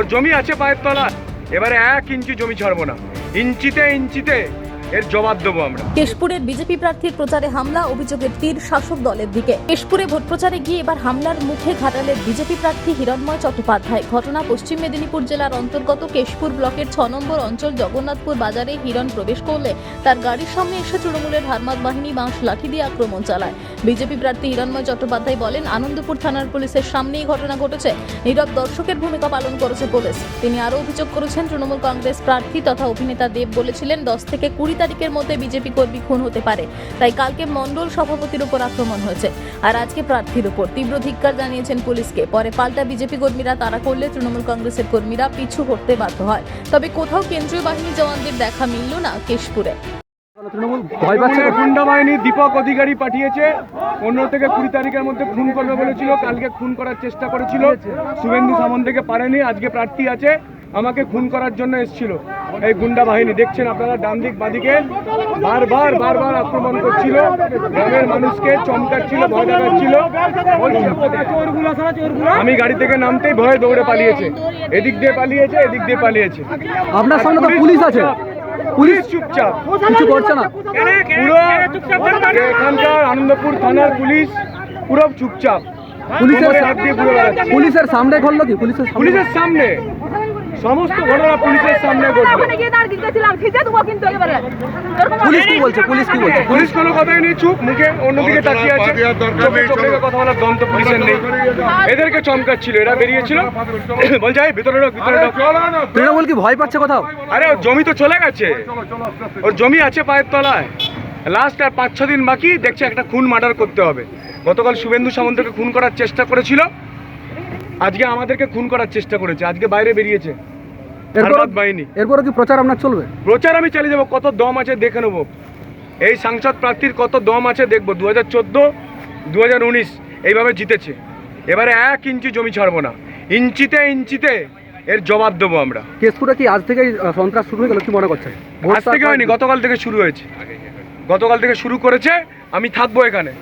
ওর জমি আছে পায়ের তলা, এবারে 1 ইঞ্চি জমি ছাড়বো না, ইঞ্চিতে ইঞ্চিতে এর জবাব দেবো আমরা। কেশপুরের বিজেপি প্রার্থীর প্রচারে হামলা, অভিযোগের তীর শাসক দলের দিকে। কেশপুরে ভোট প্রচারে গিয়ে এবার হামলার মুখে ঘাটালের বিজেপি প্রার্থী হিরণময় চট্টোপাধ্যায়। ঘটনা পশ্চিম মেদিনীপুর জেলার অন্তর্গত কেশপুর ব্লকের 6 নম্বর অঞ্চল জগন্নাথপুর বাজারে হিরণ প্রবেশ করলে তার গাড়ির সামনে এসে তৃণমূলের হারমাদ বাহিনী বাঁশ লাঠি দিয়ে আক্রমণ চালায়। বিজেপি প্রার্থী হিরণময় চট্টোপাধ্যায় বলেন, আনন্দপুর থানার পুলিশের সামনেই ঘটনা ঘটেছে, নীরব দর্শকের ভূমিকা পালন করেছে পুলিশ। তিনি আরও অভিযোগ করেছেন, তৃণমূল কংগ্রেস প্রার্থী তথা অভিনেতা দেব বলেছিলেন 10 থেকে 20 তারিখের মধ্যে বিজেপি কর্মী খুন হতে পারে, তাই কালকে মণ্ডল সভাপতির উপর আক্রমণ হয়েছে আর আজকে প্রার্থীর উপর। তীব্র ধিক্কার জানিয়েছেন পুলিশকে। পরে পাল্টা বিজেপি কর্মীরা তাড়া করলে তৃণমূল কংগ্রেসের কর্মীরা পিছু হটতে বাধ্য হয়। তবে কোথাও কেন্দ্রীয় বাহিনী জওয়ানদের দেখা মিলল না কেশপুরে। গুন্ডা বাহিনী দীপক অধিকারী পাঠিয়েছে, 15 থেকে 20 তারিখের মধ্যে খুন করবে বলেছিল, কালকে খুন করার চেষ্টা করেছিল, শুভেন্দু সামন্তকে পারেনি, আজকে প্রার্থী আছে, আমাকে খুন করার জন্য এসেছিল। এই গুন্ডা বাহিনী দেখছেন আপনারা, ডান দিক বাদিকে বারবার আক্রমণ করছিল, গ্রামের মানুষকে চমকাচ্ছিল, ভয় দেখাচ্ছিল। আমি গাড়ি থেকে নামতেই ভয়ে দৌড়ে পালিয়েছে, এদিক দিয়ে পালিয়েছে, এদিক দিয়ে পালিয়েছে। আপনার সামনে তো পুলিশ আছে, পুলিশ চুপচাপ, কিছু করছে না। পুরো এখানকার আনন্দপুর থানার পুলিশ পুরো চুপচাপ, পুলিশের সামনে ঘটলো কি? পুলিশের সামনে সমস্ত ঘটনা পুলিশের সামনে ঘটলো। পুলিশ কি বলছে? পুলিশ কোনো কথাই নেই, চুপ, মুখে অন্যদিকে তাকিয়ে আছে, চোখে কথা বলার দম তো পুলিশের নেই। এদেরকে চমকাচ্ছিল, এরা বেরিয়েছিল, বলছে ভিতরে ঢোক, ভিতরে ঢোক। তৃণমূল কি ভয় পাচ্ছে কোথাও? আরে ওর জমি তো চলে গেছে, ওর জমি আছে পায়ের তলায়, লাস্ট আর 5-6 দিন বাকি, দেখছে একটা খুন মার্ডার করতে হবে। গতকাল শুভেন্দু সামন্তকে খুন করার চেষ্টা করেছিল, আজকে আমাদেরকে খুন করার চেষ্টা করেছে, আজকে বাইরে বেরিয়েছে এরপর কি প্রচার আপনার চলবে? প্রচার আমি চালিয়ে যাবো, কত দম আছে দেখে নেবো, এই সাংসদ প্রার্থীর কত দম আছে দেখবো। 2014, 2019 এইভাবে জিতেছে, এবারে 1 ইঞ্চি জমি ছাড়বো না, ইঞ্চিতে ইঞ্চিতে এর জবাব দেবো আমরা। কেশপুরে কি আজ থেকে সন্ত্রাস শুরু হয়ে গেল, কি মনে করছেন? আজ থেকে হয়নি, গতকাল থেকে শুরু হয়েছে, গতকাল থেকে শুরু করেছে, আমি থাকবো এখানে।